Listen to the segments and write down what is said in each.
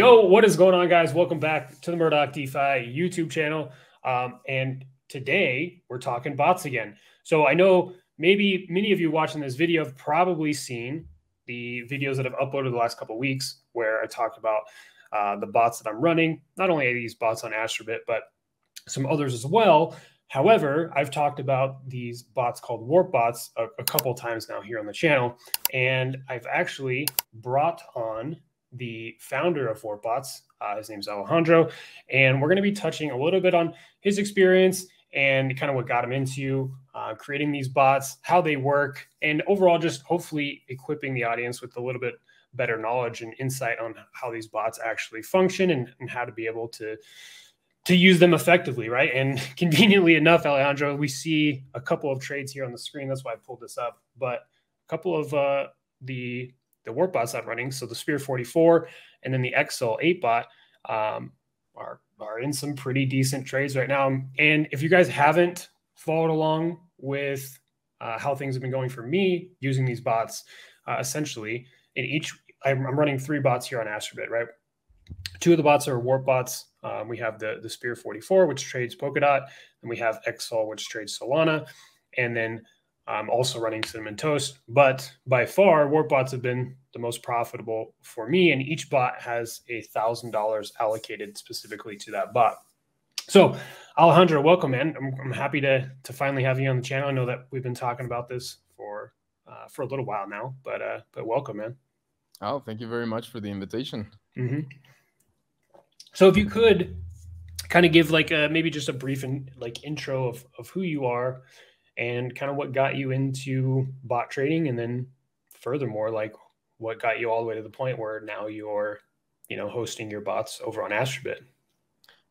Yo, what is going on, guys? Welcome back to the Murdoch DeFi YouTube channel. And today we're talking bots again. So I know maybe many of you watching this video have probably seen the videos that I've uploaded the last couple of weeks where I talked about the bots that I'm running. Not only are these bots on Astrobit, but some others as well. However, I've talked about these bots called warp bots a couple of times now here on the channel. And I've actually brought on the founder of Warp Bots. His name's Alejandro, and we're going to be touching a little bit on his experience and kind of what got him into creating these bots, how they work, and overall just hopefully equipping the audience with a little bit better knowledge and insight on how these bots actually function and how to be able to use them effectively, right? And conveniently enough, Alejandro, we see a couple of trades here on the screen. That's why I pulled this up. But a couple of the warp bots I'm running, so the Spear 44 and then the XL 8 bot are in some pretty decent trades right now. And if you guys haven't followed along with how things have been going for me using these bots, essentially in each, I'm running 3 bots here on Astrobit, right? 2 of the bots are warp bots. We have the Spear 44, which trades Polkadot, and we have XL, which trades Solana, and then I'm also running Cinnamon Toast. But by far, warp bots have been the most profitable for me, and each bot has $1,000 allocated specifically to that bot. So, Alejandro, welcome, man. I'm happy to finally have you on the channel. I know that we've been talking about this for a little while now, but welcome, man. Oh, thank you very much for the invitation. Mm-hmm. So if you could kind of give maybe just a brief intro of who you are and kind of what got you into bot trading, and then furthermore, like what got you all the way to the point where now you're, hosting your bots over on Astrobit.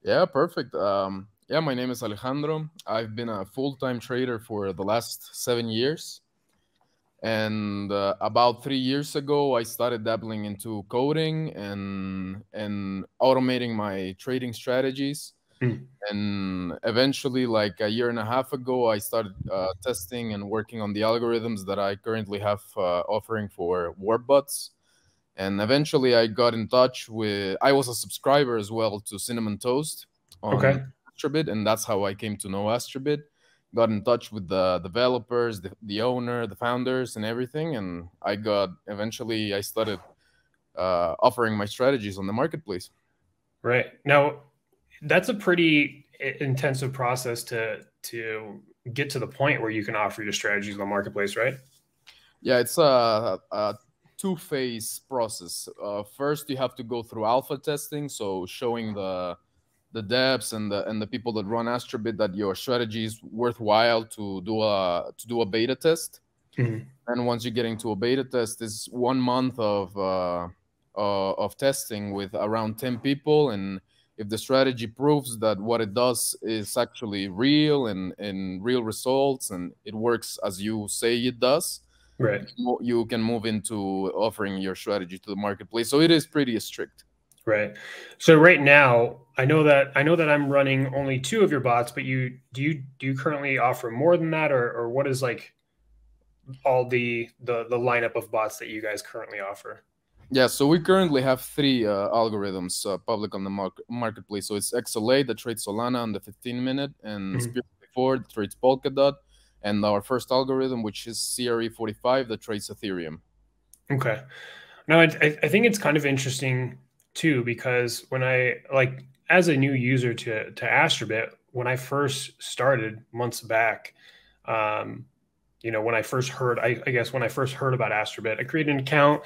Yeah, perfect. Yeah, my name is Alejandro. I've been a full-time trader for the last 7 years. And about 3 years ago, I started dabbling into coding and automating my trading strategies. And eventually, like a year and a half ago, I started testing and working on the algorithms that I currently have offering for warp bots. And eventually, I got in touch with, I was a subscriber as well to Cinnamon Toast on Astrobit, and that's how I came to know Astrobit. Got in touch with the developers, the owner, the founders, and everything. And eventually I started offering my strategies on the marketplace. Right. Now, that's a pretty intensive process to get to the point where you can offer your strategies on the marketplace, right? Yeah, it's a 2-phase process. First, you have to go through alpha testing, so showing the devs and the people that run Astrobit that your strategy is worthwhile to do a beta test. Mm-hmm. And once you get into a beta test, it's 1 month of testing with around 10 people. And if the strategy proves that what it does is actually real and real results and it works as you say it does, right, you can move into offering your strategy to the marketplace. So it is pretty strict. Right. So right now, I know that I'm running only 2 of your bots, but do you currently offer more than that, or what is like all the lineup of bots that you guys currently offer? Yeah, so we currently have 3 algorithms public on the marketplace. So it's XLA that trades Solana on the 15-minute, and Spear 44 that trades Polkadot, and our first algorithm, which is CRE45 that trades Ethereum. Okay. Now, I think it's kind of interesting too, because when as a new user to Astrobit, when I first started months back, when I first heard, when I first heard about Astrobit, I created an account.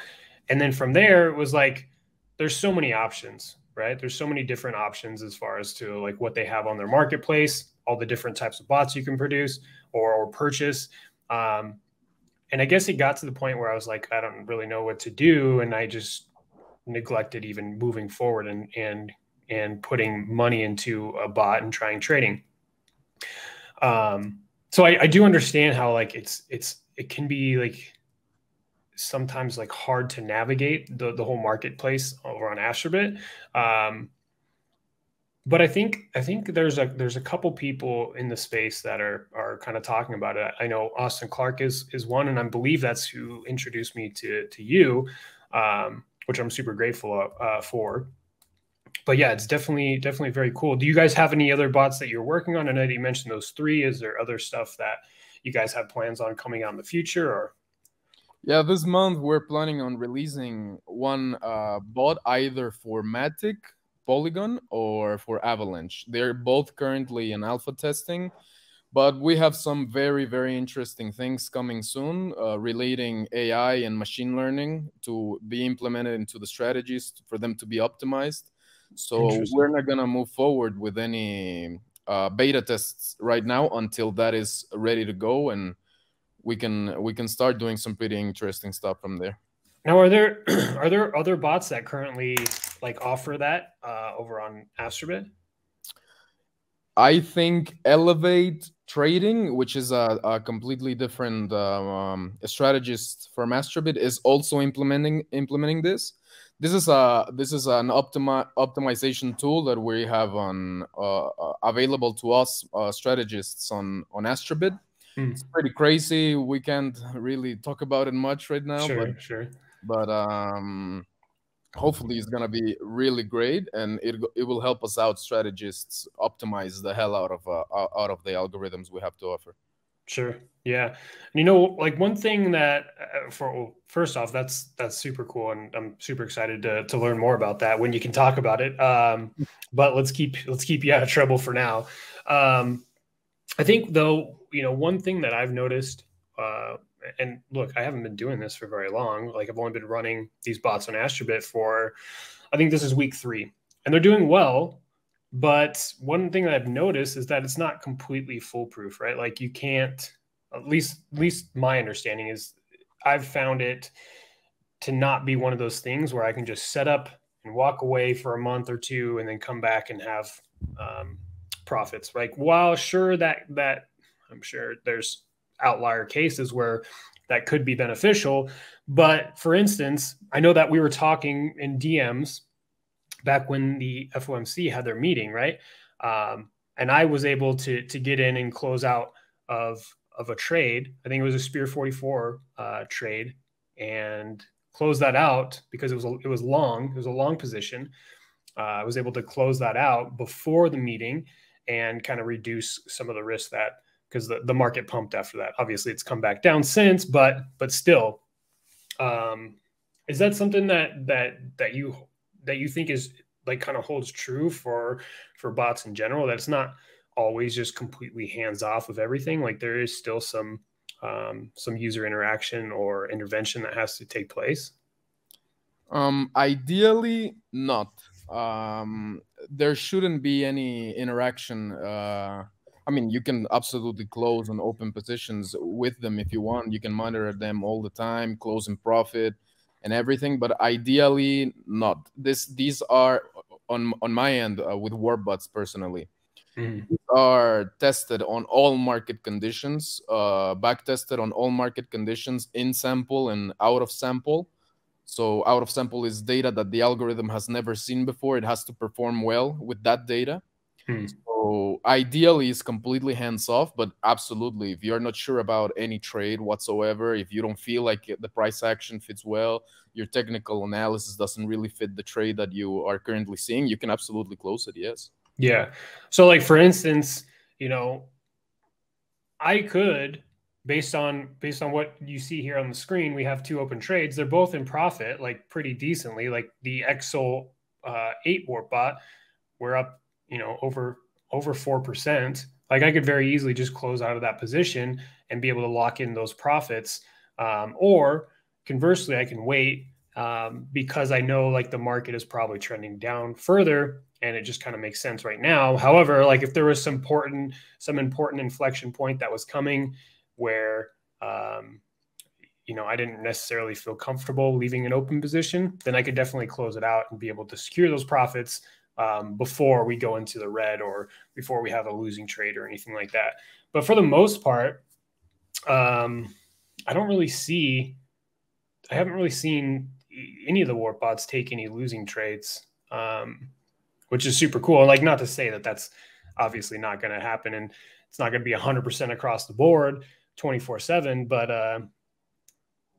And then from there, it was like, there's so many options, right? There's so many different options as far as to like what they have on their marketplace, all the different types of bots you can produce or purchase. And I guess it got to the point where I was like, I don't really know what to do. And I just neglected even moving forward and putting money into a bot and trying trading. So I do understand how like it can be like sometimes like hard to navigate the whole marketplace over on Astrobit. But I think there's a couple people in the space that are kind of talking about it. I know Austin Clark is one, and I believe that's who introduced me to you, which I'm super grateful for. But yeah, it's definitely very cool. Do you guys have any other bots that you're working on? I know that you mentioned those three. Is there other stuff that you guys have plans on coming out in the future? Or Yeah, this month we're planning on releasing one bot either for Matic, Polygon, or for Avalanche. They're both currently in alpha testing, but we have some very interesting things coming soon relating AI and machine learning to be implemented into the strategies for them to be optimized. So interesting. we're not going to move forward with any beta tests right now until that is ready to go, and we can start doing some pretty interesting stuff from there. Now, are there are there other bots that currently like offer that over on Astrobit? I think Elevate Trading, which is a completely different strategist from Astrobit, is also implementing this. This is an optimization tool that we have on available to us strategists on Astrobit. Hmm. It's pretty crazy. We can't really talk about it much right now, but Sure, sure. but hopefully it's gonna be really great, and it will help us out strategists optimize the hell out of the algorithms we have to offer. Sure. Yeah. And like one thing that for first off, that's super cool, and I'm super excited to learn more about that when you can talk about it. But let's keep you out of trouble for now. I think though, one thing that I've noticed, and look, I haven't been doing this for very long. Like I've only been running these bots on Astrobit for, I think this is week 3, and they're doing well. But one thing that I've noticed is that it's not completely foolproof, right? Like you can't, at least my understanding is I've found it to not be one of those things where I can just set up and walk away for a month or two and then come back and have um, profits. Like while sure that I'm sure there's outlier cases where that could be beneficial, but for instance, I know that we were talking in DMs back when the FOMC had their meeting, right? And I was able to get in and close out of a trade. I think it was a Spear 44 trade, and close that out because it was long. It was a long position. I was able to close that out before the meeting and kind of reduce some of the risk that because the market pumped after that. Obviously, it's come back down since, but still, is that something that you think is like kind of holds true for bots in general? That it's not always just completely hands off of everything. Like there is still some user interaction or intervention that has to take place. Ideally, not. There shouldn't be any interaction. I mean, you can absolutely close and open positions with them if you want. You can monitor them all the time, close and profit, and everything. But ideally, not. These are on my end with warbots personally. Mm. These are tested on all market conditions, back tested on all market conditions, in sample and out of sample. So out of sample is data that the algorithm has never seen before. It has to perform well with that data. Mm. So ideally, it's completely hands off, but absolutely, if you're not sure about any trade whatsoever, if you don't feel like the price action fits well, your technical analysis doesn't really fit the trade that you are currently seeing, you can absolutely close it. Yes. Yeah. So like for instance, I could, based on what you see here on the screen, we have two open trades. They're both in profit, like pretty decently. Like the XSOL 8 warp bot, we're up, over 4%. Like I could very easily just close out of that position and be able to lock in those profits. Or conversely, I can wait because I know like the market is probably trending down further, and it just kind of makes sense right now. However, like if there was some important inflection point that was coming where I didn't necessarily feel comfortable leaving an open position, then I could definitely close it out and be able to secure those profits before we go into the red or before we have a losing trade or anything like that. But for the most part, I don't really see. I haven't really seen any of the warp bots take any losing trades, which is super cool. Like, not to say that that's obviously not going to happen, and it's not going to be 100% across the board, 24/7. But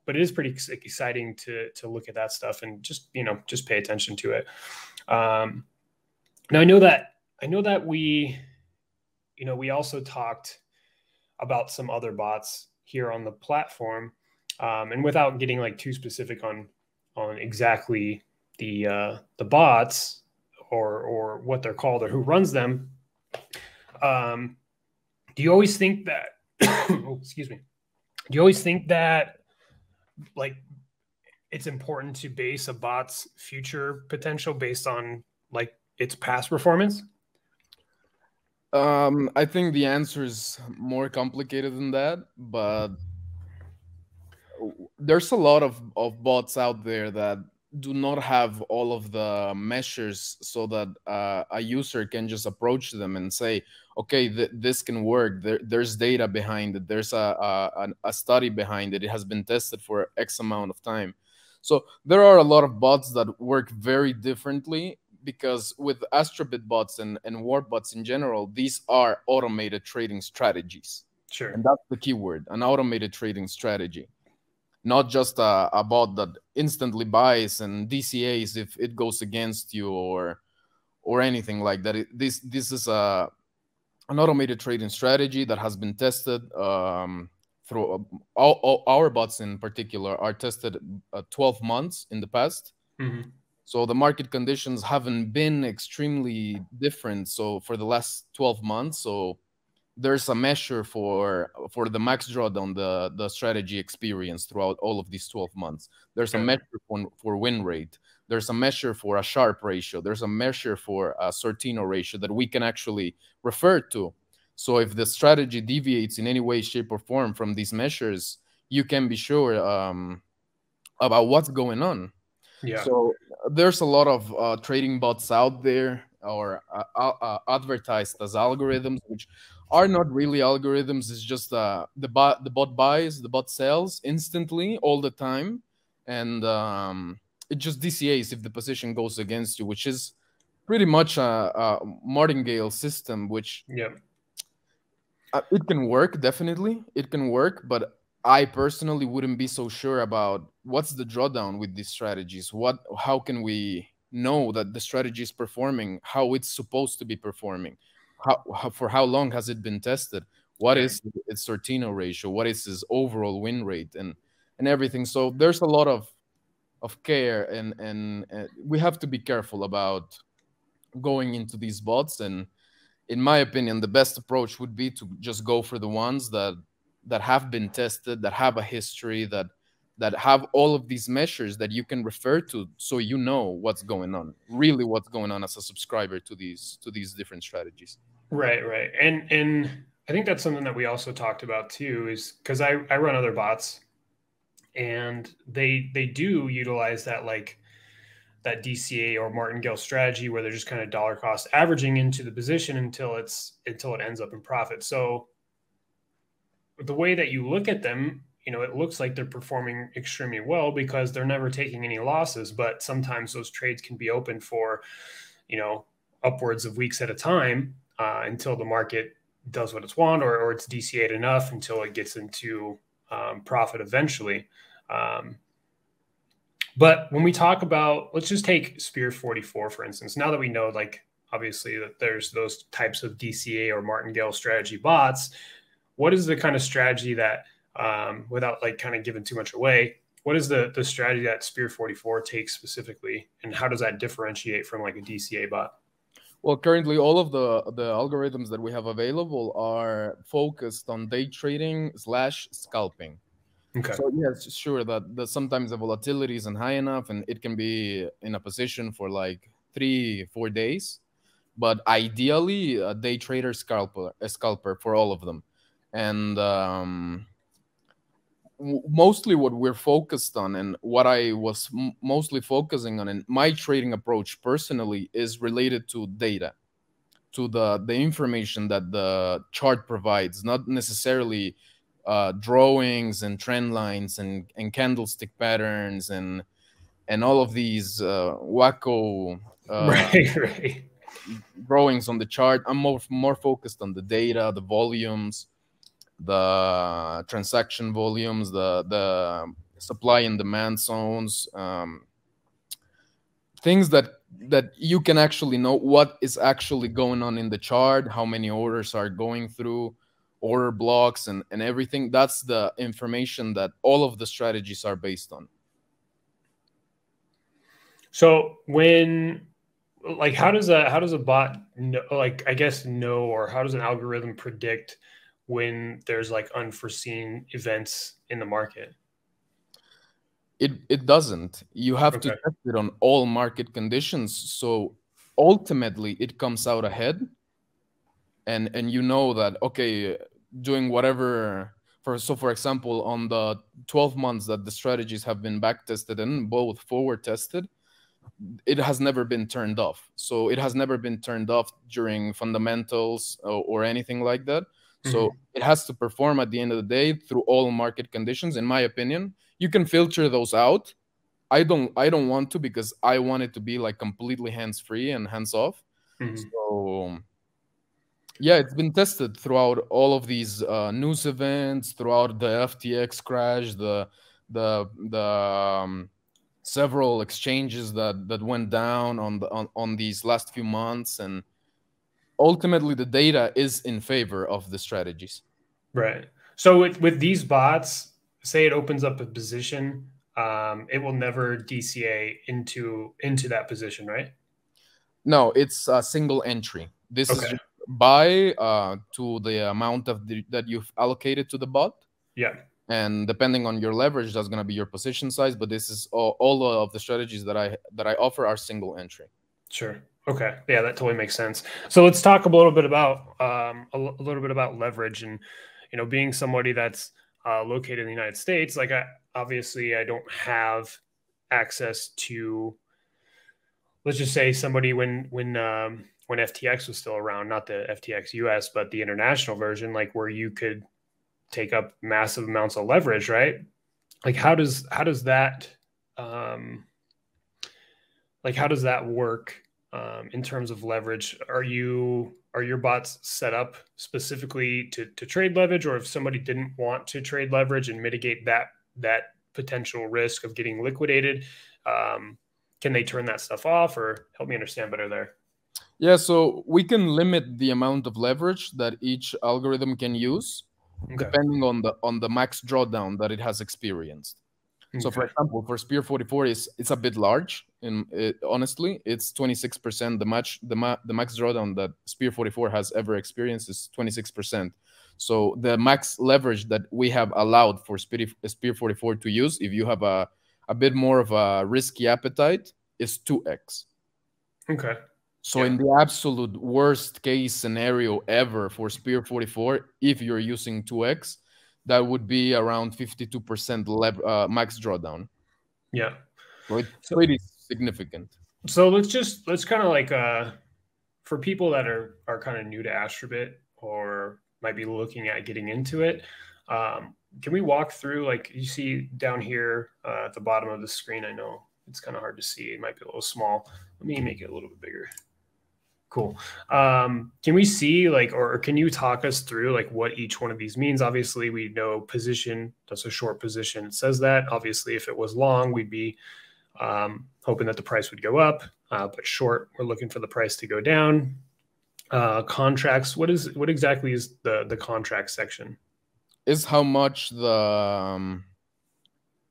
it is pretty exciting to look at that stuff and just pay attention to it. Now I know that we also talked about some other bots here on the platform, and without getting like too specific on exactly the bots or what they're called or who runs them. Um, do you always think that? Oh, excuse me. Do you always think that like it's important to base a bot's future potential based on like its past performance? I think the answer is more complicated than that, but there's a lot of bots out there that do not have all of the measures so that a user can just approach them and say, okay, this can work. There's data behind it. There's a study behind it. It has been tested for X amount of time. So there are a lot of bots that work very differently, because with Astrobit bots and warp bots in general, these are automated trading strategies. Sure. And that's the key word, an automated trading strategy, not just a bot that instantly buys and DCAs if it goes against you or anything like that. This is an automated trading strategy that has been tested through all our bots in particular are tested 12 months in the past. Mm-hmm. So the market conditions haven't been extremely different. So for the last 12 months, so there's a measure for the max drawdown, the strategy experience throughout all of these 12 months. There's a Okay. measure for win rate. There's a measure for a Sharpe ratio. There's a measure for a Sortino ratio that we can actually refer to. So if the strategy deviates in any way, shape, or form from these measures, you can be sure about what's going on. Yeah. So there's a lot of trading bots out there, or advertised as algorithms, which are not really algorithms. It's just the bot buys, the bot sells instantly all the time, and it just DCAs if the position goes against you, which is pretty much a martingale system, which Yeah. it can work, definitely. It can work, but I personally wouldn't be so sure about what's the drawdown with these strategies. How can we know that the strategy is performing how it's supposed to be performing? For how long has it been tested? What Yeah. is its Sortino ratio? What is its overall win rate and everything? So there's a lot of care, and we have to be careful about going into these bots. And in my opinion, the best approach would be to just go for the ones that have been tested, that have a history, that have all of these measures that you can refer to, so you know what's going on, really what's going on as a subscriber to these different strategies. Right. Right. And I think that's something that we also talked about too, is because I run other bots and they do utilize that DCA or martingale strategy where they're just kind of dollar cost averaging into the position until it ends up in profit. So the way that you look at them, it looks like they're performing extremely well because they're never taking any losses. But sometimes those trades can be open for, you know, upwards of weeks at a time until the market does what it's want, or it's DCA'd enough until it gets into profit eventually. Um, but when we talk about, let's just take Spear 44, for instance, now that we know, like, obviously that there's those types of DCA or martingale strategy bots, what is the kind of strategy that, without like kind of giving too much away, what is the strategy that Spear 44 takes specifically, and how does that differentiate from like a DCA bot? Well, currently all of the algorithms that we have available are focused on day trading slash scalping. Okay. So yes, sure that sometimes the volatility isn't high enough, and it can be in a position for like 3-4 days. But ideally, a day trader, a scalper for all of them. And mostly what we're focused on, and what I was mostly focusing on in my trading approach personally, is related to data, to the information that the chart provides, not necessarily drawings and trend lines and candlestick patterns and all of these wacko Right, right. drawings on the chart. I'm more focused on the data, the volumes, the transaction volumes, the supply and demand zones, things that you can actually know what is actually going on in the chart, how many orders are going through, order blocks, and everything. That's the information that all of the strategies are based on. So when, like, how does a bot know, like, I guess know, or how does an algorithm predict when there's like unforeseen events in the market? It doesn't. You have to Okay. test it on all market conditions. So ultimately it comes out ahead, and you know that, okay, doing whatever for example, on the 12 months that the strategies have been back tested and both forward tested, it has never been turned off. So it has never been turned off during fundamentals or anything like that. So it has to perform at the end of the day through all market conditions, in my opinion. You can filter those out. I don't want to, because I want it to be like completely hands free and hands off. So yeah, it's been tested throughout all of these news events, throughout the FTX crash, the several exchanges that went down on these last few months, and ultimately the data is in favor of the strategies. Right. So with these bots, say it opens up a position, it will never DCA into that position, right? No, it's a single entry. This is Okay. just buy to the amount that you've allocated to the bot. Yeah. And depending on your leverage, that's going to be your position size. But this is all of the strategies that I offer are single entry. Sure. Okay. Yeah, that totally makes sense. So let's talk a little bit about little bit about leverage, and being somebody that's located in the United States. Like, obviously I don't have access to, let's just say, somebody when FTX was still around, not the FTX US, but the international version, like where you could take up massive amounts of leverage, right? Like how does that how does that work in terms of leverage? Are your bots set up specifically to trade leverage, or if somebody didn't want to trade leverage and mitigate that potential risk of getting liquidated, can they turn that stuff off? Or help me understand better there. Yeah, so we can limit the amount of leverage that each algorithm can use, Okay. depending on the max drawdown that it has experienced. So, for Okay. example, for Spear 44, it's a bit large. Honestly, it's 26%. The max drawdown that Spear 44 has ever experienced is 26%. So the max leverage that we have allowed for Spear 44 to use, if you have a bit more of a risky appetite, is 2x. Okay. So Yeah. in the absolute worst case scenario ever for Spear 44, if you're using 2x, that would be around 52% max drawdown. Yeah. So it's pretty significant. So let's kind of like for people that are kind of new to Astrobit or might be looking at getting into it, can we walk through, like you see down here at the bottom of the screen? I know it's kind of hard to see. It might be a little small. Let me make it a little bit bigger. Cool. Can we see, like, or can you talk us through like what each one of these means? Obviously, we know position, that's a short position. It says that. Obviously, if it was long, we'd be hoping that the price would go up. But short, we're looking for the price to go down. Contracts. What exactly is the contract section? Is how much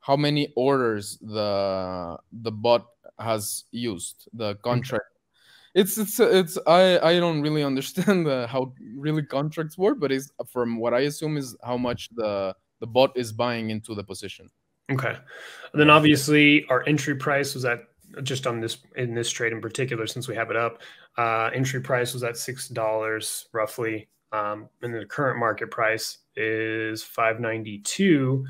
how many orders the bot has used the contract. It's I don't really understand how really contracts work, but it's, from what I assume, is how much the bot is buying into the position. Okay. And then obviously our entry price was at, just on this, in this trade in particular, since we have it up, entry price was at $6 roughly. And the current market price is $5.92.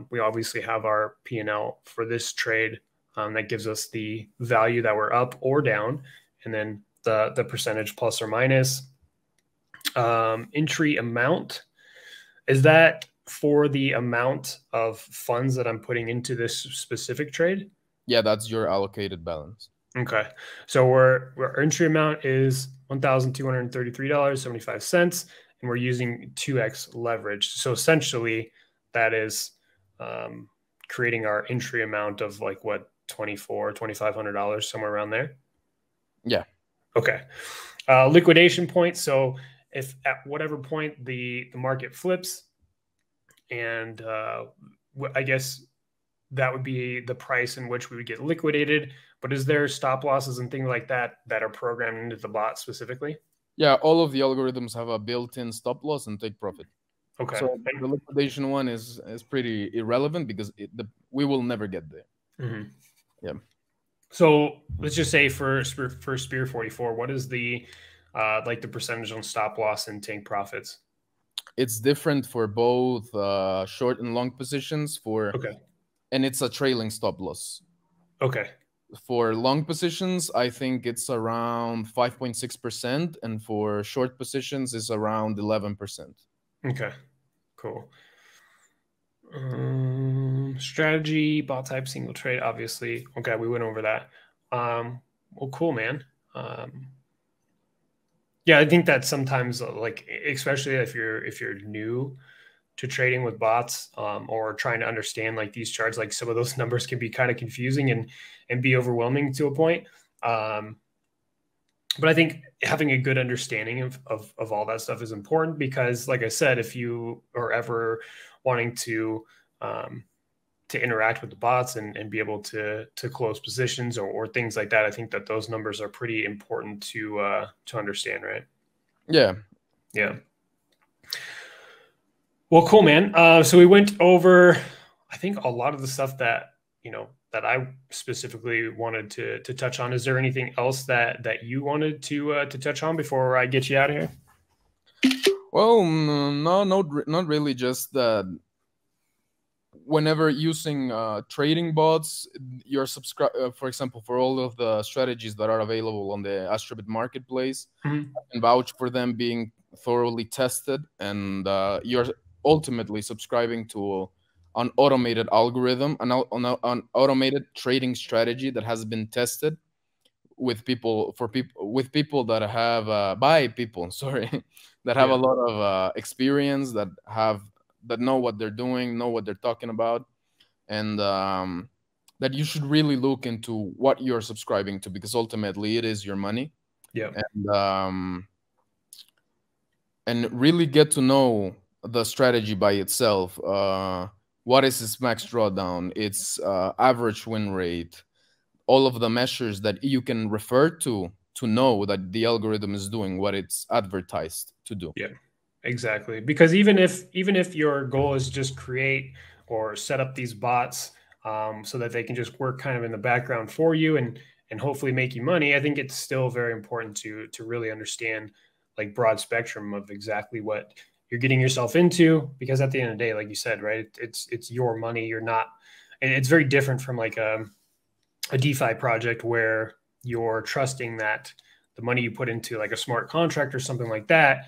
We obviously have our P&L for this trade that gives us the value that we're up or down, and then the percentage plus or minus. Entry amount, is that for the amount of funds that I'm putting into this specific trade? Yeah, that's your allocated balance. Okay. So our entry amount is $1,233.75, and we're using 2x leverage. So essentially that is creating our entry amount of like what, $2,500, somewhere around there. Yeah. Okay. Liquidation point. So if at whatever point the market flips, and I guess that would be the price in which we would get liquidated. But is there stop losses and things like that that are programmed into the bot specifically? Yeah, all of the algorithms have a built-in stop loss and take profit. Okay. So the liquidation one is pretty irrelevant because we will never get there. Mm-hmm. Yeah. So let's just say for Spear 44, what is the like the percentage on stop loss and take profits? It's different for both short and long positions. And it's a trailing stop loss. Okay. For long positions, I think it's around 5.6%, and for short positions, it's around 11%. Okay, cool. Strategy, bot type, single trade, obviously. Okay, we went over that. Well, cool, man. Yeah, I think that sometimes, like, especially if you're new to trading with bots, or trying to understand like these charts, like some of those numbers can be kind of confusing and be overwhelming to a point. But I think having a good understanding of all that stuff is important because, like I said, if you are ever wanting to interact with the bots and be able to close positions or things like that, I think that those numbers are pretty important to understand, right? Yeah. Yeah. Well, cool, man. So we went over, I think, a lot of the stuff that that I specifically wanted to touch on. Is there anything else that you wanted to touch on before I get you out of here? Well, no, not really. Just that whenever using trading bots, you're for example, for all of the strategies that are available on the Astrobit marketplace, Mm-hmm. I can vouch for them being thoroughly tested, and you're ultimately subscribing to an automated algorithm, an automated trading strategy that has been tested with people that have by people sorry that have a lot of experience, that know what they're doing, know what they're talking about, and that you should really look into what you're subscribing to, because ultimately it is your money. Yeah. And really get to know the strategy by itself. What is its max drawdown, its average win rate, all of the measures that you can refer to know that the algorithm is doing what it's advertised to do. Yeah, exactly. Because even if your goal is just create or set up these bots so that they can just work kind of in the background for you and hopefully make you money, I think it's still very important to really understand like broad spectrum of exactly what you're getting yourself into, because at the end of the day, like you said, right, it's your money. You're not, and it's very different from like a DeFi project where you're trusting that the money you put into like a smart contract or something like that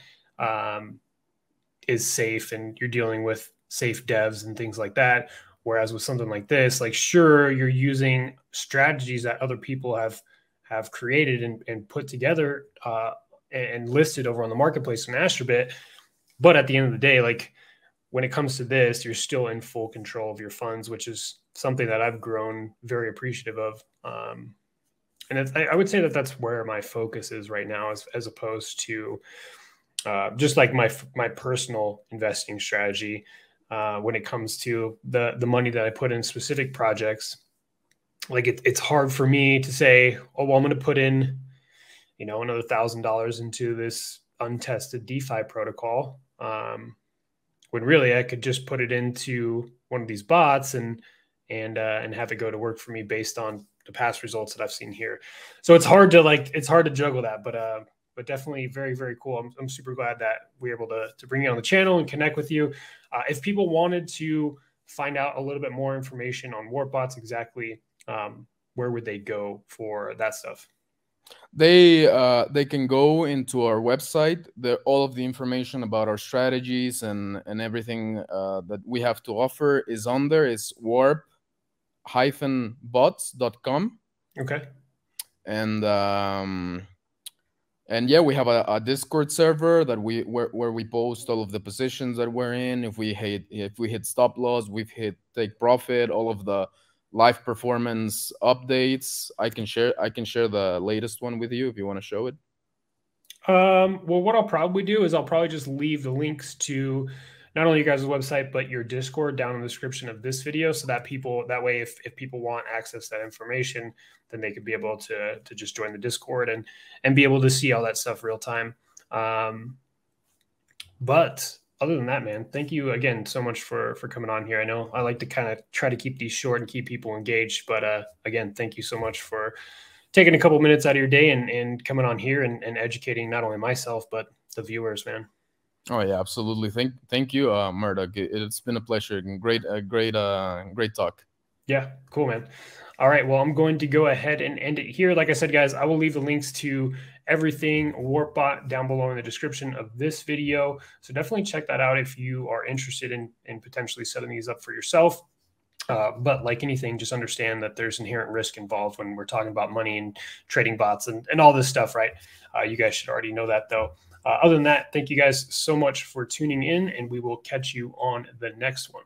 is safe, and you're dealing with safe devs and things like that. Whereas with something like this, like, sure, you're using strategies that other people have created and put together and listed over on the marketplace in Astrobit. But at the end of the day, like when it comes to this, you're still in full control of your funds, which is something that I've grown very appreciative of. And I would say that that's where my focus is right now, as opposed to just like my personal investing strategy. When it comes to the money that I put in specific projects, like it's hard for me to say, oh, well, I'm going to put in, another $1,000 into this untested DeFi protocol. When really I could just put it into one of these bots and have it go to work for me based on the past results that I've seen here. So it's hard to juggle that, but definitely very, very cool. I'm super glad that we're able to bring you on the channel and connect with you. If people wanted to find out a little bit more information on WarpBots, exactly, where would they go for that stuff? They can go into our website. All of the information about our strategies and everything that we have to offer is on there. It's warp-bots.com. Okay. And yeah, we have a Discord server that where we post all of the positions that we're in. If we hit stop loss, we've hit take profit, all of the live performance updates. I can share the latest one with you if you want to show it. Well, what I'll probably do is I'll probably just leave the links to not only you guys' website, but your Discord down in the description of this video, so that way, if people want access to that information, then they could be able to just join the Discord and be able to see all that stuff real time. But other than that, man, thank you again so much for coming on here. I know I like to kind of try to keep these short and keep people engaged, but again, thank you so much for taking a couple minutes out of your day and coming on here and educating not only myself, but the viewers, man. Oh yeah, absolutely. Thank you, Murdoch. It's been a pleasure and great talk. Yeah, cool, man. All right, well, I'm going to go ahead and end it here. Like I said, guys, I will leave the links to everything WarpBot down below in the description of this video. So definitely check that out if you are interested in potentially setting these up for yourself. But like anything, just understand that there's inherent risk involved when we're talking about money and trading bots and all this stuff, right? You guys should already know that, though. Other than that, thank you guys so much for tuning in, and we will catch you on the next one.